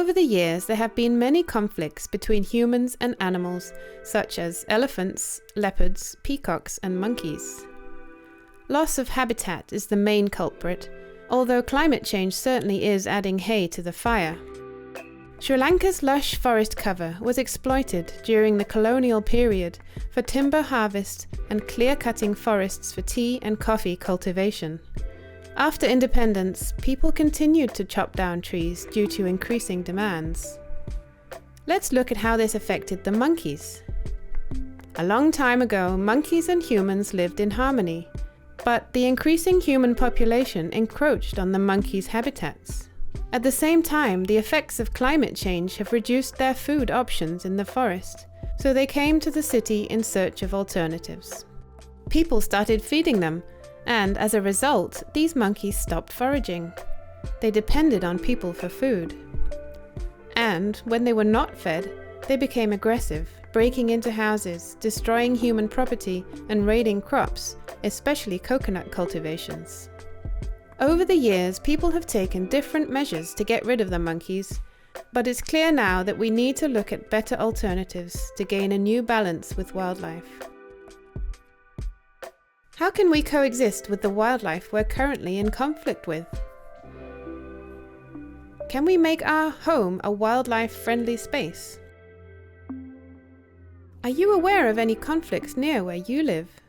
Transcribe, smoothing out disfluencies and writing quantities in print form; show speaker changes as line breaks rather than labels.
Over the years, there have been many conflicts between humans and animals, such as elephants, leopards, peacocks, and monkeys. Loss of habitat is the main culprit, although climate change certainly is adding hay to the fire. Sri Lanka's lush forest cover was exploited during the colonial period for timber harvest and clear-cutting forests for tea and coffee cultivation. After independence, people continued to chop down trees due to increasing demands. Let's look at how this affected the monkeys. A long time ago, monkeys and humans lived in harmony, but the increasing human population encroached on the monkeys' habitats. At the same time, the effects of climate change have reduced their food options in the forest, so they came to the city in search of alternatives. People started feeding them, and as a result, these monkeys stopped foraging. They depended on people for food. And when they were not fed, they became aggressive, breaking into houses, destroying human property, and raiding crops, especially coconut cultivations. Over the years, people have taken different measures to get rid of the monkeys, but it's clear now that we need to look at better alternatives to gain a new balance with wildlife. How can we coexist with the wildlife we're currently in conflict with? Can we make our home a wildlife-friendly space? Are you aware of any conflicts near where you live?